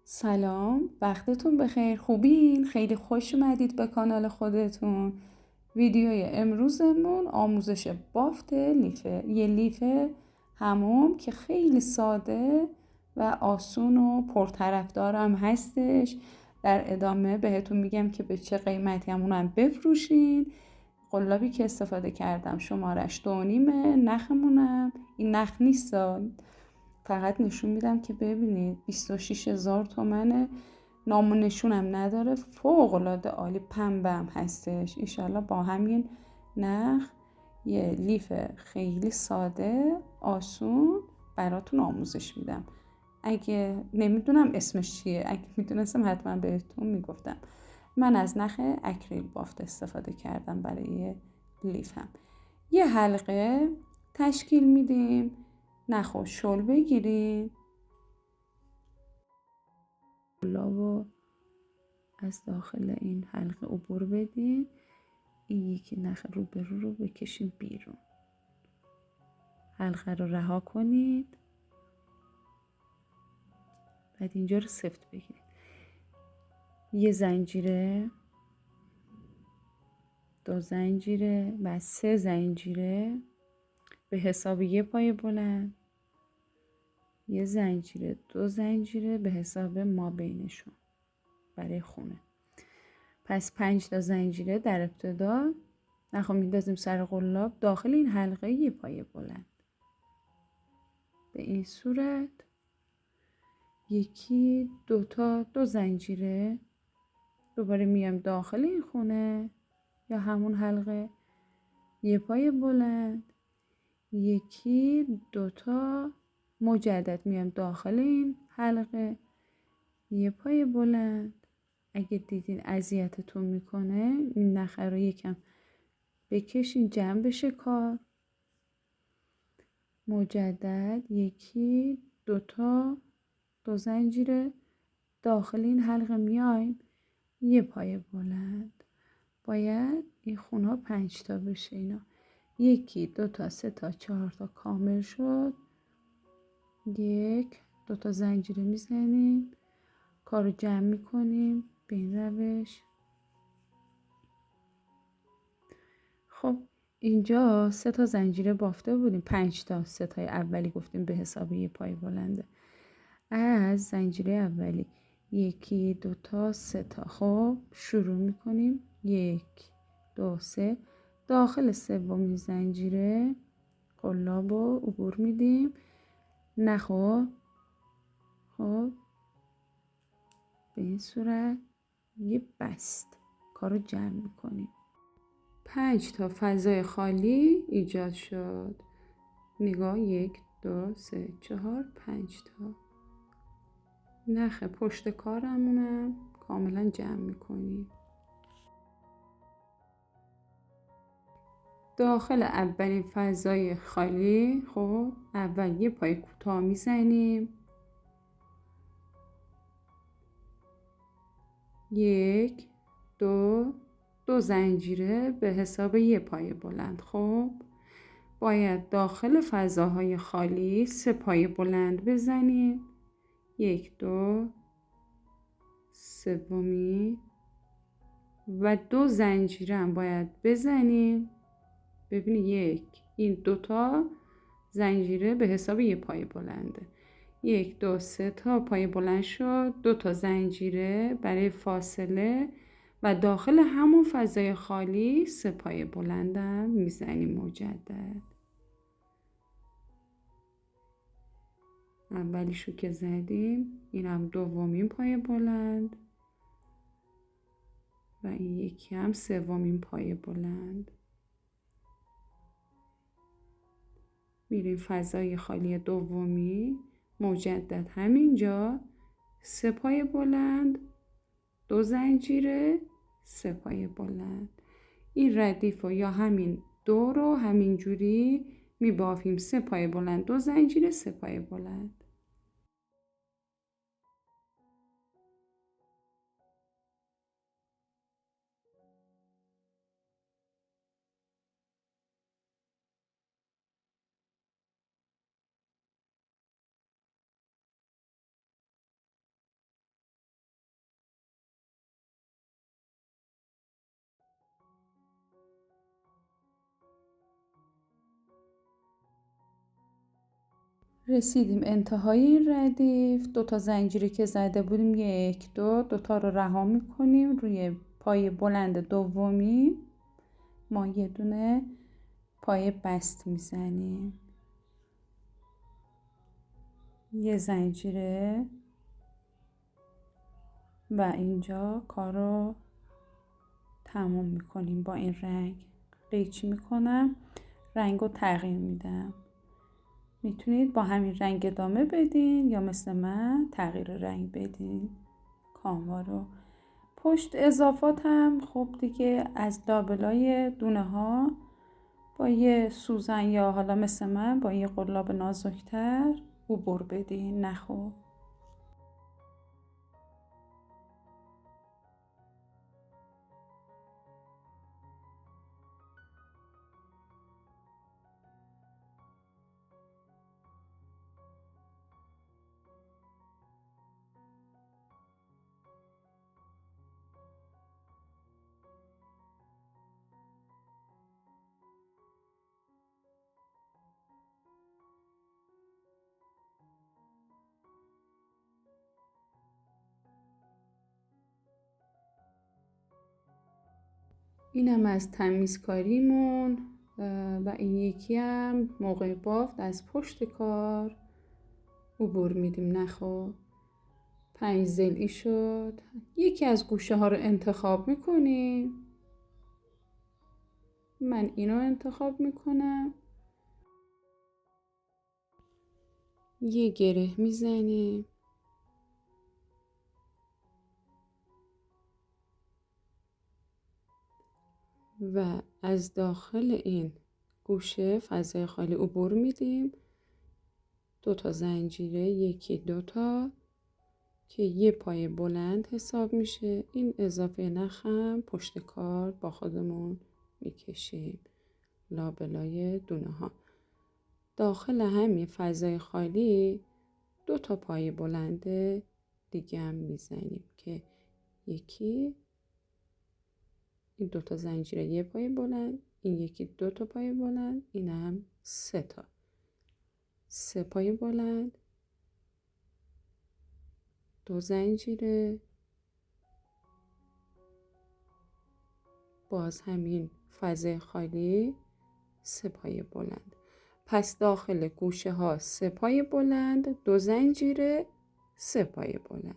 سلام، وقتتون بخیر. خوبین؟ خیلی خوش اومدید به کانال خودتون. ویدیوی امروزمون آموزش بافت لیفه. یه لیف حموم که خیلی ساده و آسون و پرطرفدارم هستش. در ادامه بهتون میگم که به چه قیمتی همونم بفروشین. قلابی که استفاده کردم شمارش 2.5، نخمونم این نخ نیست، فقط نشون میدم که ببینید 26,000 تومنه. نام و نشونم نداره، فوق العاده عالی، پنبه هم هستش. ایشالله با همین نخ یه لیف خیلی ساده آسون براتون آموزش میدم. اگه نمیدونم اسمش چیه، اگه میدونستم حتما بهتون میگفتم. من از نخ اکریل بافت استفاده کردم برای لیفم. یه حلقه تشکیل میدیم، نخ و شل بگیریم، گلابو از داخل این حلقه عبور بدیم، این یکی نخ روبرو رو بکشیم بیرون، حلقه رو رها کنید، بعد اینجا رو سفت بگیرید. یه زنجیره، 2 زنجیره و 3 زنجیره به حساب یه پای بلند، یه زنجیره، 2 زنجیره به حساب ما بینشون برای خونه. پس 5 تا زنجیره در ابتدا نخو میندازیم سر قلاب داخل این حلقه یه پای بلند. به این صورت 1 2 تا 2 زنجیره دوباره میام داخل این خونه یا همون حلقه یه پای بلند، 1 2 تا مجدد میام داخل این حلقه یه پای بلند. اگه دیدین اذیتتون میکنه این نخه رو یکم بکشین جمع بشه کار. مجدد 1 2 تا 2 زنجیره داخل این حلقه میایم یه پای بلند. باید این خونه ها 5 تا بشه. اینا 1 2 تا 3 تا 4 تا کامل شد. 1 2 تا زنجیره میزنیم، کارو جمع میکنیم به این روش. خب اینجا 3 تا زنجیره بافته بودیم، 5 تا، 3 تای اولی گفتیم به حساب یه پای بلنده. از زنجیره اولی 1 2 تا 3 تا. خب شروع میکنیم 1 2 3 داخل سومین زنجیره قلاب رو عبور میدیم، نخو. خب به این صورت یه بست کارو جمع میکنیم. 5 تا فضای خالی ایجاد شد. نگاه 1 2 3 4 5 تا. نخ پشت کارمونم کاملا جمع میکنیم. داخل اولین فضای خالی خب اول یه پای کوتاه میزنیم، 1 2 2 زنجیره به حساب یه پای بلند. خب باید داخل فضاهای خالی 3 پای بلند بزنیم، 1 2 سومی و 2 زنجیره هم باید بزنیم. ببینید 1 این 2 تا زنجیره به حساب یه پای بلنده. 1 2 3 تا پای بلند شد، 2 تا زنجیره برای فاصله و داخل همون فضای خالی 3 پای بلندم میزنیم مجدد. اولیشو که زدیم اینم دومین پای بلند و این یکی هم سومین پای بلند. میریم فضای خالی دومی، مجدد همینجا 3 پای بلند، 2 زنجیره، 3 پای بلند. این ردیف رو یا همین دو رو همین جوری میبافیم، 3 پای بلند، 2 زنجیره، 3 پای بلند. رسیدیم انتهای این ردیف. 2 زنجیری که زده بودیم 1 2 تا رو رها میکنیم. روی پای بلند دومی ما یه دونه پای بست میزنیم، یه زنجیره و اینجا کار رو تموم میکنیم. با این رنگ قیچی میکنم، رنگ رو تغییر میدم. میتونید با همین رنگ ادامه بدین یا مثل من تغییر رنگ بدین کاموا رو. پشت اضافاتم خب دیگه از لابلای دونه ها با یه سوزن یا حالا مثل من با یه قلاب نازکتر عبور بدین. نخو اینم از تمیزکاریمون و این یکی هم موقع بافت از پشت کار عبور میدیم. نخو 5 ضلعی شد. یکی از گوشه ها رو انتخاب میکنیم. من اینو انتخاب میکنم، یه گره میزنیم و از داخل این گوشه فضای خالی عبور میدیم. 2 زنجیره 1 2 که یه پای بلند حساب میشه. این اضافه نخم پشت کار با خودمون میکشیم لابلای دونه ها. داخل همین فضای خالی 2 پای بلند دیگه هم میزنیم که یکی این 2 زنجیره یه پای بلند، این یکی 2 پای بلند، این هم 3 پای بلند، 2 زنجیره، باز همین فضای خالی 3 پای بلند. پس داخل گوشه ها 3 پای بلند، 2 زنجیره، 3 پای بلند.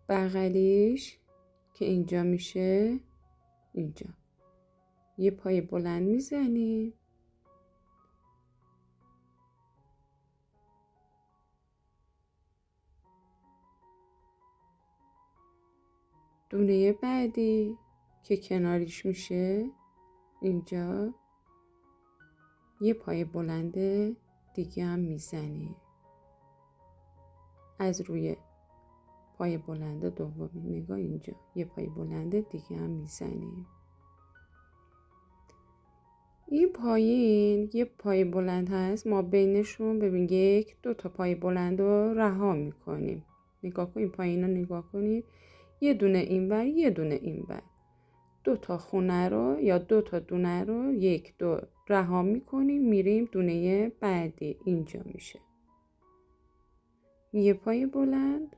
بغلیش که اینجا میشه، اینجا یه پای بلند میزنیم، دونه بعدی که کناریش میشه اینجا یه پای بلند دیگه هم میزنیم. از روی پای بلند دومی نگاه اینجا یه پای بلند دیگه هم میزنیم. این پایین یه پای بلند هست، ما بینشون ببین 1 2 پای بلند رو رها میکنیم. نگاه کنید پایین رو نگاه کنید، یه دونه اینور یه دونه اینور. 2 خونه رو یا 2 دونه رو 1 2 رها میکنیم، میریم دونه بعدی. اینجا میشه یه پای بلند،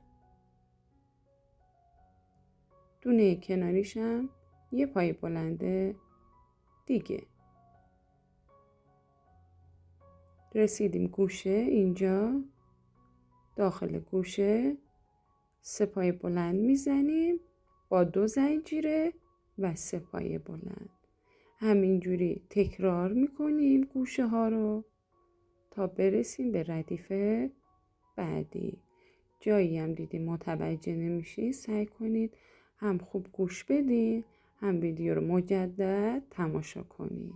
دونه کناریش هم یه پای بلند دیگه. رسیدیم گوشه اینجا، داخل گوشه 3 پای بلند میزنیم با 2 زنجیره و 3 پای بلند. همینجوری تکرار میکنیم گوشه ها رو تا برسیم به ردیف بعدی. جایی هم دیدیم متوجه نمیشین سعی کنید هم خوب گوش بدین هم ویدیو رو مجدد تماشا کنید.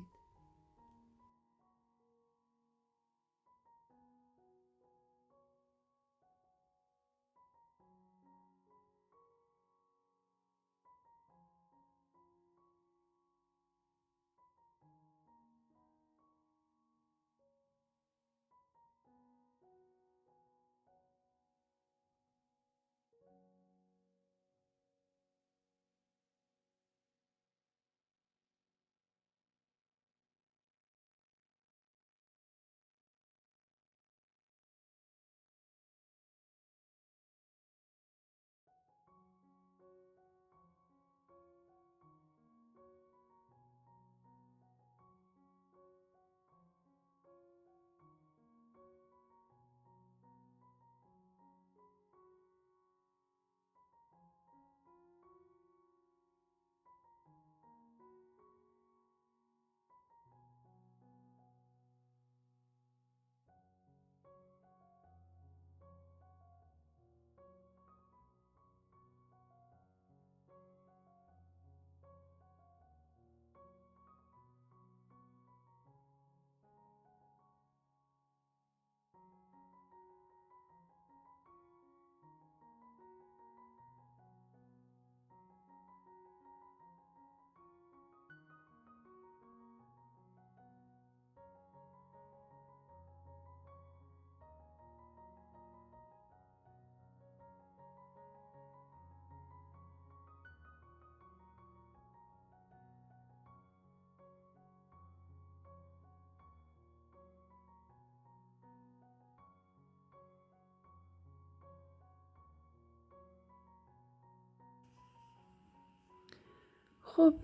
خب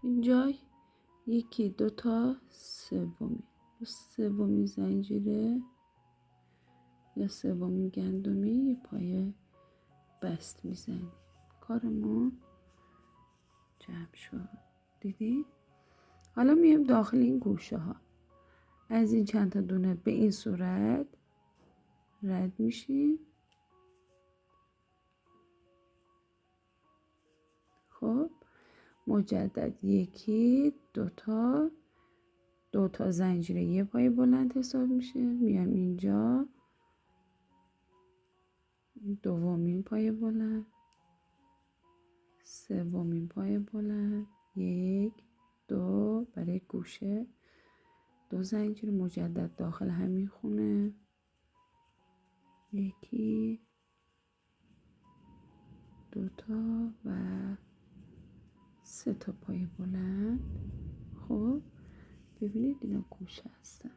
اینجا یکی دو تا سومی زنجیره یا سومی گندمی یه پای بست میزنیم. کارمون جمع شد. دیدی؟ حالا میایم داخل این گوشه ها. از این چند تا دونه به این صورت رد میشیم. خب مجدد یکی دو تا زنجیره یه پای بلند حساب میشه. میایم اینجا دومین پای بلند، سومین پای بلند، یک دو برای گوشه، دو زنجیر مجدد داخل همین خونه، یکی دو تا و سه تا پای بلند. خب ببینید اینا گوشه هستن.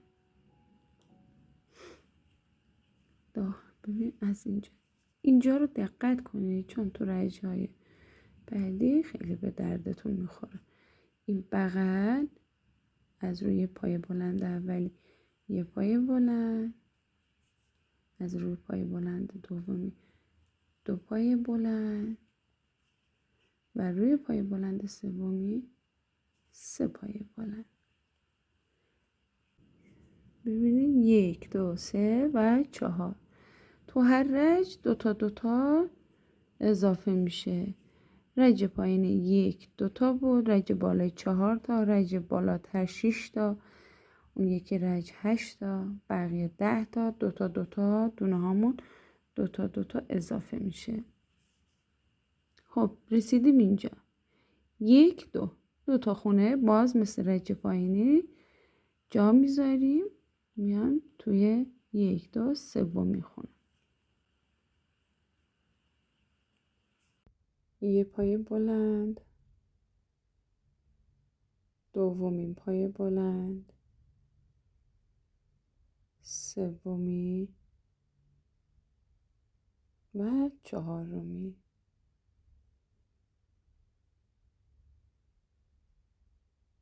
ببین از اینجا رو دقت کنید چون تو رنج‌های بعدی خیلی به دردتون میخوره. این بغل از روی پای بلند اولی یه پای بلند، از روی پای بلند دومی دو پای بلند و روی پای بلند سومی سه پای بلند. ببینید 1 2 3 و 4 تو هر رج دو تا اضافه میشه. رج پایین 1 2 تا بود، رج بالای 4 تا، رج بالاتر 6 تا، اون یکی رج 8 تا، بقیه 10 تا، دو تا دونه هامون دو تا اضافه میشه. خب رسیدیم اینجا 1 دو تا خونه باز مثل رج پایینی جا میذاریم. میام توی 1 2 سومی خونه یه پای بلند، دومین پای بلند، سومی و چهارمی.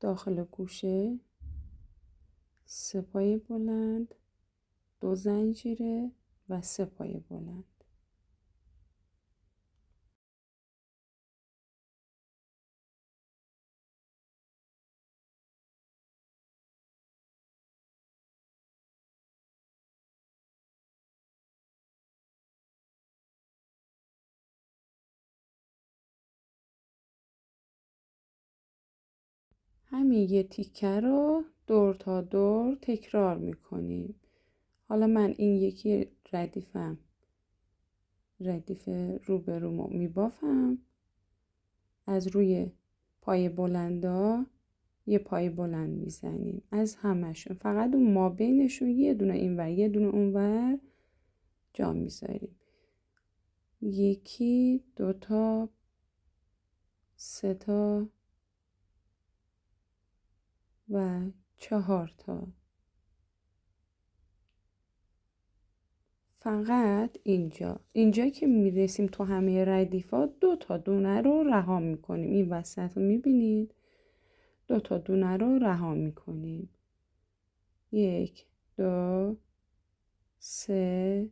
داخل گوشه سه پای بلند، دو زنجیره و سه پای بلند. همین یه تیکه رو دور تا دور تکرار میکنیم. حالا من این یکی ردیف روبرومو میبافم. از روی پای بلندا یه پای بلند میزنیم از همشون، فقط اون ما بینشون یه دونه اینور یه دونه اونور جا میذاریم. یکی دو تا سه تا و 4 تا. فقط اینجا که میرسیم تو همه ردیفات دو تا دونه رو رها میکنیم. این وسط رو میبینید دو تا دونه رو رها میکنیم. 1 2 3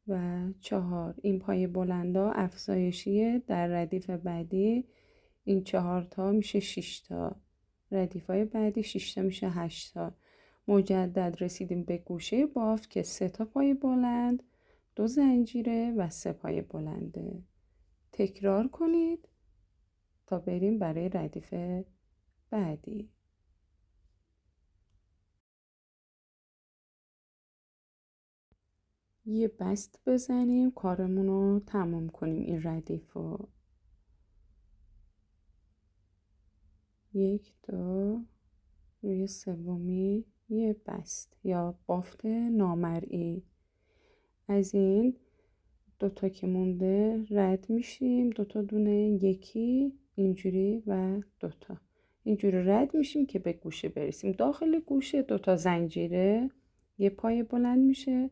و 4. این پای بلندا افزایشیه. در ردیف بعدی این 4 تا میشه 6 تا. ردیفای بعدی 6 تا میشه 8 تا. مجدد رسیدیم به گوشه بافت که 3 تا پای بلند، 2 زنجیره و 3 پای بلنده. تکرار کنید تا بریم برای ردیف بعدی. یه بست بزنیم کارمون رو تمام کنیم. این ردیف رو 1 2 روی سومی یه بست یا بافت نامرئی. از این دو تا که مونده رد میشیم، دو تا دونه یکی اینجوری و دو تا اینجوری رد میشیم که به گوشه برسیم. داخل گوشه دو تا زنجیره یه پای بلند میشه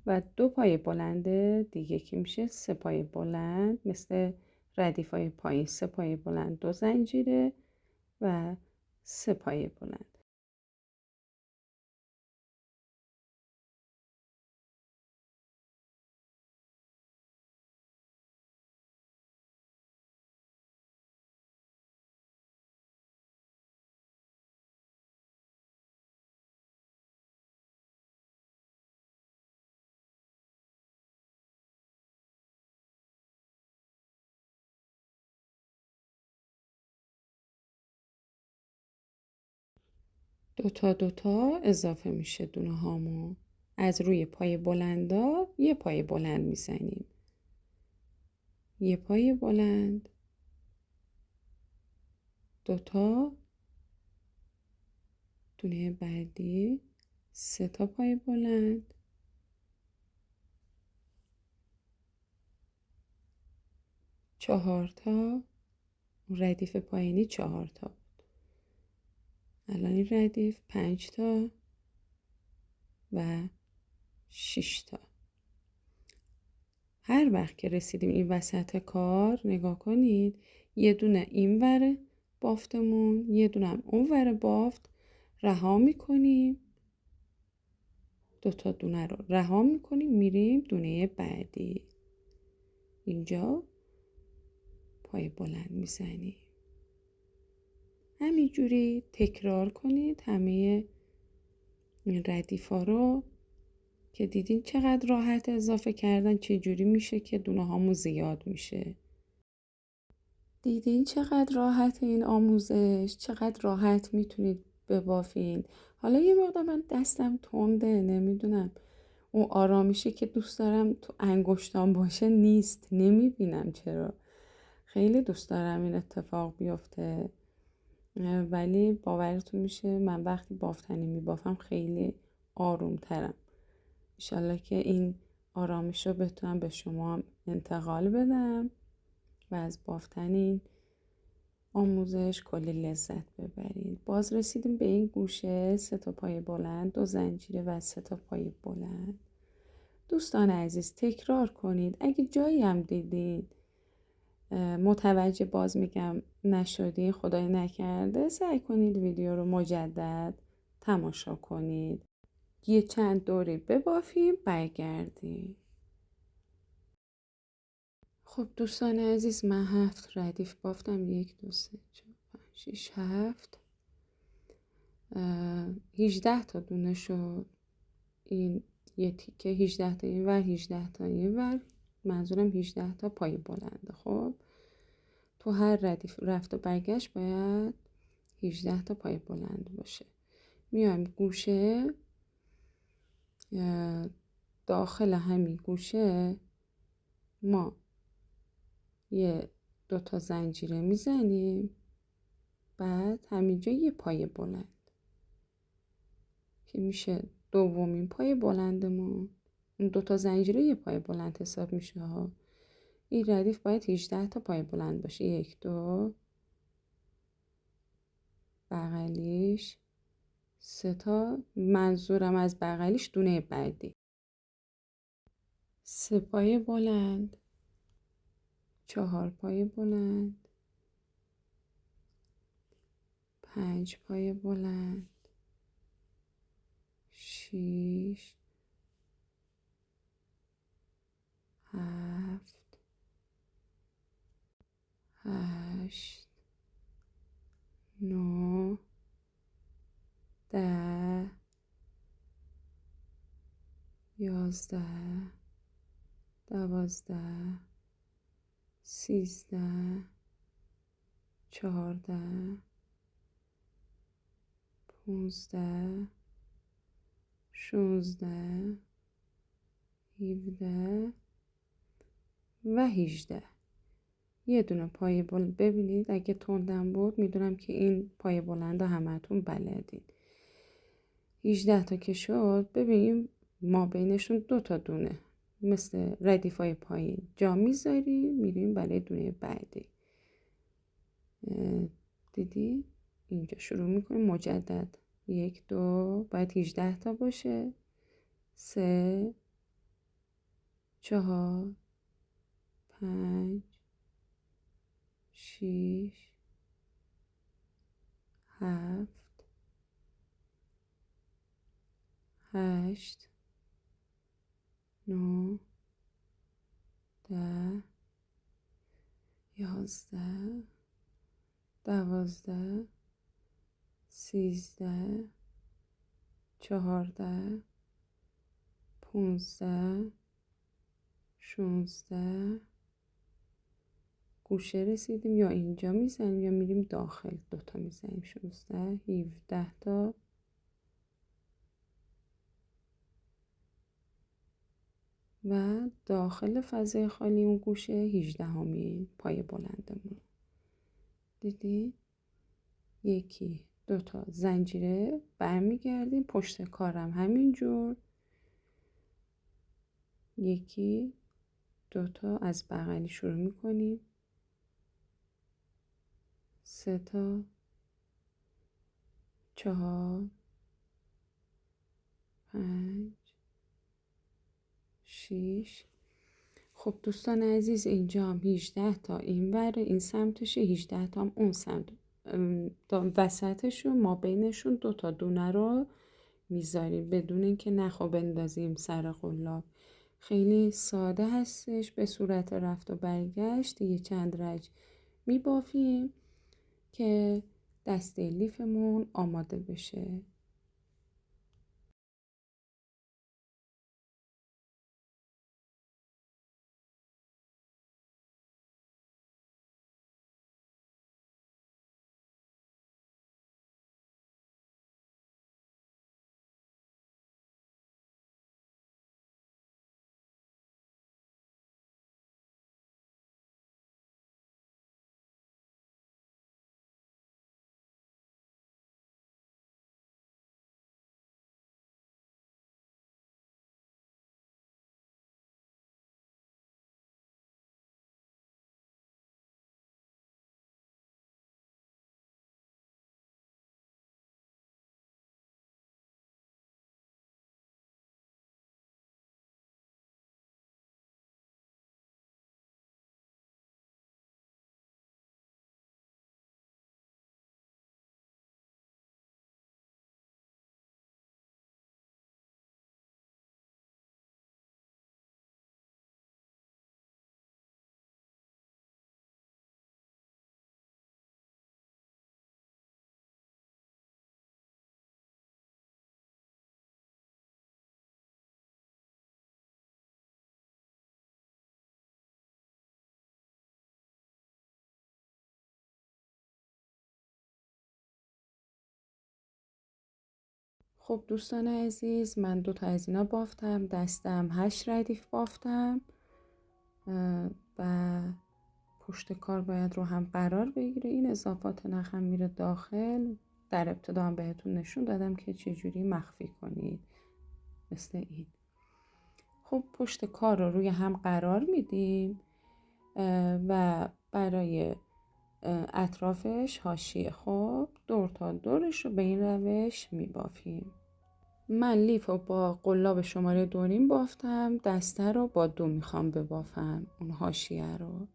و 2 پای بلند دیگه که میشه 3 پای بلند مثل ردیف های پایین 3 پایه بلند 2 زنجیره و 3 پایه بلند. دو تا اضافه میشه دونه هامون. از روی پای بلندا یه پای بلند میزنیم. یه پای بلند 2 تا، دونه بعدی 3 تا پای بلند، 4 تا، ردیف پایینی 4 تا. الان این ردیف 5 تا و 6 تا. هر وقت که رسیدیم این وسط کار نگاه کنید، یه دونه این ور بافتمون، یه دونه هم اون ور بافت رها میکنیم. 2 تا دونه رو رها میکنیم، میریم دونه بعدی. اینجا پای بلند میزنیم. همینجوری تکرار کنید همه این ردیفا رو که دیدین چقدر راحت اضافه کردن، چه جوری میشه که دونه هامون زیاد میشه. دیدین چقدر راحت این آموزش، چقدر راحت میتونید ببافین. حالا یه مقدار من دستم تنده، نمیدونم اون آرامیشی که دوست دارم تو انگشتام باشه نیست، نمیبینم چرا. خیلی دوست دارم این اتفاق بیفته، ولی باورتون میشه من وقتی بافتنی میبافم خیلی آروم ترم. انشالله که این آرامش رو بتونم به شما انتقال بدم و از بافتن این آموزش کلی لذت ببرید. باز رسیدیم به این گوشه 3 تا پای بلند 2 زنجیره و 3 تا پای بلند. دوستان عزیز تکرار کنید. اگه جایی هم دیدید متوجه باز میگم نشدین، خدای نکرده، سعی کنید ویدیو رو مجدد تماشا کنید. یه چند دوره ببافیم برگردیم. خب دوستان عزیز من 7 ردیف بافتم. 1 2 3 4 5 6 7 18 تا دونه شد. این یه تیکه 18 تا این ور 18 تا این ور، منظورم 18 تا پای بلنده. خب تو هر ردیف رفت و برگشت باید 18 تا پای بلند باشه. میایم گوشه، داخل همین گوشه ما 1 2 تا زنجیره میزنیم، بعد همینجا یه پای بلند که میشه دومین پای بلندمون. اون 2 تا زنجیره یه پای بلند حساب میشه ها. این ردیف باید 18 تا پای بلند باشه. 1 2 بغلیش 3 تا، منظورم از بغلیش دونه بعدی 3 پای بلند، 4 پای بلند، 5 پای بلند، 6 7 8 9 10 11 12 13 14 15 16 17 و 18. یه دونه پای بلند. ببینید اگه تندم بود میدونم که این پای بلند همتون بلدید. 18 تا که شد، ببینیم ما بینشون 2 تا دونه مثل ردیفای پایین جا میذاریم، میریم برای دونه بعدی. دیدی اینجا شروع میکنیم مجدد. 1 2 باید 18 تا باشه. 3 4 5 6 7 8 9 10 11 12 13 14 15 16 گوشه رسیدیم، یا اینجا میزنیم یا میریم داخل، دوتا میزنیم. 16 17 تا و داخل فضای خالی اون گوشه 18 پای بلندمون. دیدی؟ یکی دوتا زنجیره برمیگردیم، پشت کارم همینجور، یکی دوتا از بغلی شروع میکنیم، 3 تا 4 5 6. خب دوستان عزیز، اینجا هم 18 تا این ور این سمتشه، 18 تا هم اون سمت، وسطشون ما بینشون دوتا دونه رو میذاریم بدون اینکه نخو بندازیم سر قلاب. خیلی ساده هستش، به صورت رفت و برگشت یه چند رج میبافیم که دسته لیفمون آماده بشه. خب دوستان عزیز، من 2 تا از اینا بافتم، دستم 8 ردیف بافتم و پشت کار باید رو هم قرار بگیره. این اضافات نخم میره داخل. در ابتدا هم بهتون نشون دادم که چجوری مخفی کنید، مثل این. خب پشت کار رو روی هم قرار میدیم و برای اطرافش حاشیه خب دور تا دورش رو به این روش میبافیم. من لیف رو با قلاب شماره 2 بافتم، دسته رو با 2 میخوام ببافم، اون حاشیه رو.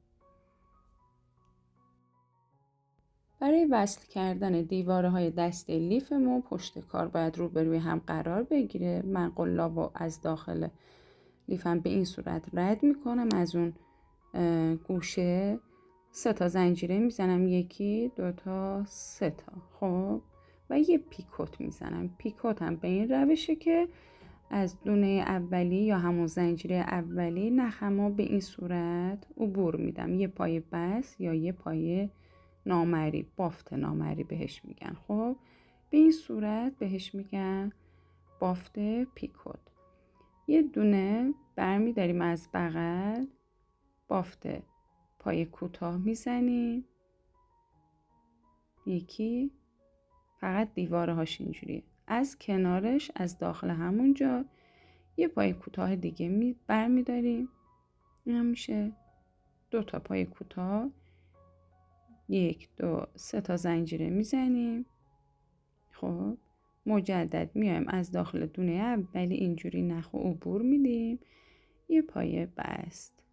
برای وصل کردن دیواره های دسته لیفمون پشت کار باید روبروی هم قرار بگیره. من قلاب رو از داخل لیفم به این صورت رد میکنم، از اون گوشه 3 تا زنجیره میزنم، 1 2 تا 3 تا. خب و یه پیکوت میزنم. پیکوت هم به این روشه که از دونه اولی یا همون زنجیره اولی نخمو به این صورت عبور میدم. یه پای بس یا یه پای نامری، بافت نامری بهش میگن. خب به این صورت بهش میگن بافت پیکوت. یه دونه برمیداریم از بغل، بافت پای کوتاه میزنیم، 1 فقط دیواره هاش اینجوریه. از کنارش از داخل همونجا یه پای کوتاه دیگه برمیداریم، این هم میشه 2 تا پای کوتاه، 1 2 3 تا زنجیره میزنیم. خب مجدد میایم از داخل دونه اولی اینجوری نخو عبور میدیم، یه پای بست،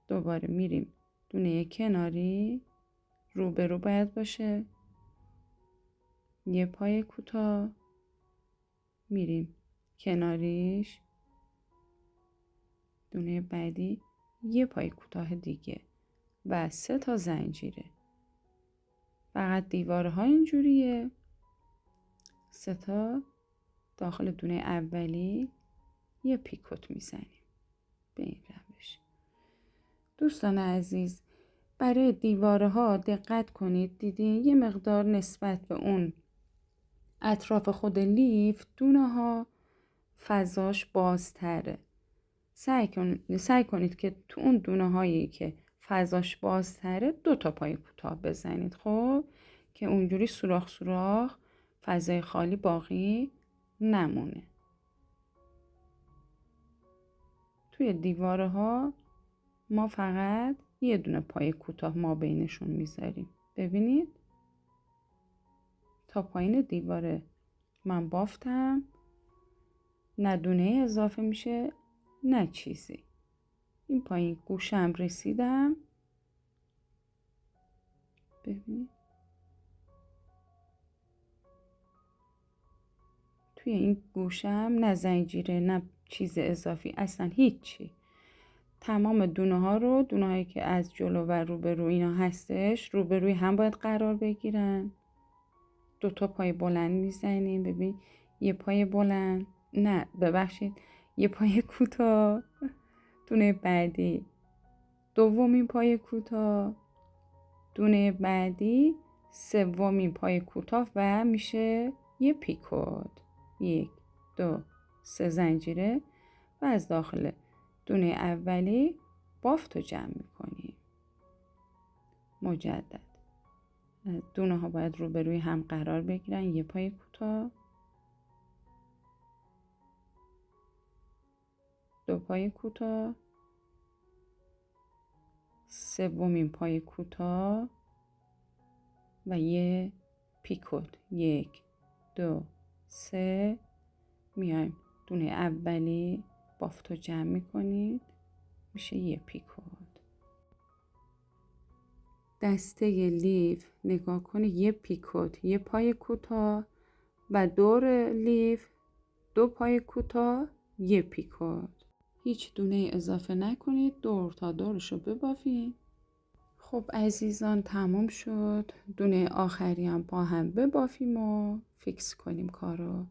دوباره میریم دونه کناری روبرو باید باشه. یه پای کوتاه میریم کناریش، دونه بعدی یه پای کوتاه دیگه و 3 تا زنجیره. فقط دیوارها اینجوریه. 3 تا داخل دونه اولی یه پیکوت میزنیم به این روش. دوستان عزیز، برای دیوارها دقت کنید، دیدین یه مقدار نسبت به اون اطراف خود لیف دونه ها فضاش بازتره. سعی کنید که تو اون دونه هایی که فضاش بازتره 2 تا پای کوتاه بزنید، خب که اونجوری سوراخ فضای خالی باقی نمونه. توی دیوارها ما فقط یه دونه پای کوتاه ما بینشون میذاریم. ببینید تا پایین دیواره من بافتم، نه دونه اضافه میشه نه چیزی. این پایین گوشم رسیدم، ببینید توی این گوشم نه زنجیره نه چیز اضافی، اصلا هیچی. تمام دونه هایی که از جلو و روبرو اینا هستش روبروی هم باید قرار بگیرن. 2 تا پای بلند میزنیم. ببین یه پای بلند، نه ببخشید یه پای کوتاه، دونه بعدی دومین پای کوتاه، دونه بعدی سومین پای کوتاه و میشه یه پیکوت. 1 2 3 زنجیره و از داخل دونه اولی بافت رو جمع میکنیم. مجدد دونه ها باید روبروی هم قرار بگیرن. یه پای کوتاه، 2 پای کوتاه، سومین پای کوتاه و یه پیکوت. 1 2 3 میایم دونه اولی بافت رو جمع میکنید، میشه یه پیکوت. دسته لیف نگاه کنید، یه پیکوت، یه پای کوتاه و دور لیف 2 پای کوتاه، یه پیکوت. هیچ دونه اضافه نکنید، دور تا دورش رو ببافید. خب عزیزان تمام شد. دونه آخری هم با هم ببافیم و فیکس کنیم کارو.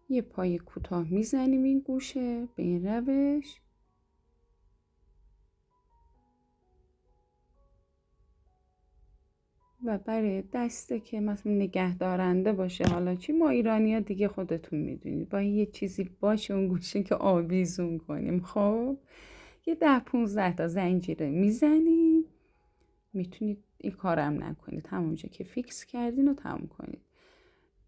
یه پای کوتاه میزنیم این گوشه به این روش. و برای دسته که مثلا نگه دارنده باشه، حالا چی ما ایرانی ها دیگه خودتون میدونید با یه چیزی باشه اون گوشه که آویزون کنیم. خب یه 10-15 تا زنجیره میزنیم. میتونید این کارم نکنید، همونجا که فیکس کردین رو تموم کنید.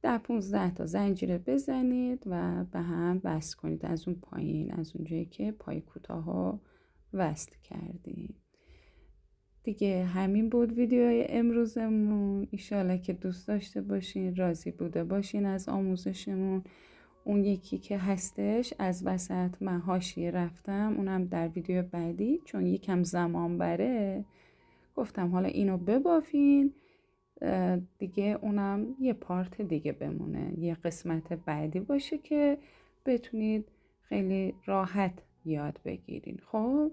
10-15 تا زنجیره بزنید و به هم وصل کنید از اون پایین، از اونجایی که پای کوتاه ها وصل کردیم. دیگه همین بود ویدیوی امروزمون. ایشالا که دوست داشته باشین، راضی بوده باشین از آموزشمون. اون یکی که هستش از وسط من حاشیه رفتم، اونم در ویدیو بعدی، چون یکم زمان بره گفتم حالا اینو ببافین دیگه، اونم یه پارت دیگه بمونه، یه قسمت بعدی باشه که بتونید خیلی راحت یاد بگیرین. خب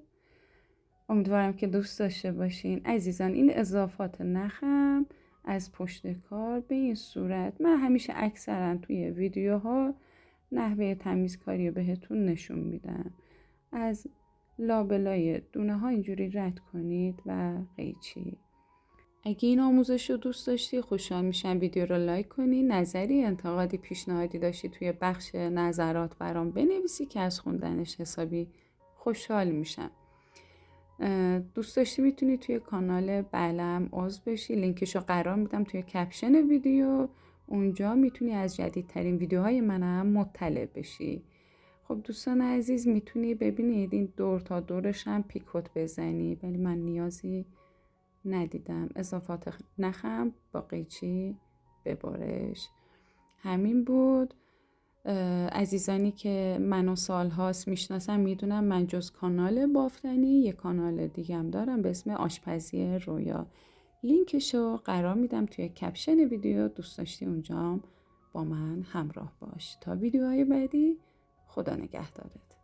امیدوارم که دوست داشته باشین عزیزان. این اضافات نخم از پشت کار به این صورت، من همیشه اکثرا توی ویدیوها نحوه تمیزکاری رو بهتون نشون میدم. از لابلای دونه ها اینجوری رد کنید و قیچی. اگه این آموزش رو دوست داشتی خوشحال میشم ویدیو رو لایک کنی. نظری، انتقادی، پیشنهادی داشتی توی بخش نظرات برام بنویسی که از خوندنش حسابی خوشحال میشم. دوست داشتی میتونی توی کانال بلم عضو بشی، لینکشو قرار میدم توی کپشن ویدیو. اونجا میتونی از جدیدترین ویدیوهای منم مطلع بشی. خب دوستان عزیز میتونی ببینید این دور تا دورش هم پیکوت بزنی، ولی من نیازی ندیدم. اضافات نخم با قیچی ببرش. همین بود. عزیزانی که منو سالهاست میشناسن میدونم من جز کانال بافتنی یه کانال دیگم دارم به اسم آشپزی رویا. لینکشو قرار میدم توی کپشن ویدیو، دوست داشتی اونجا با من همراه باش. تا ویدیوهای بعدی، خدا نگهدارت.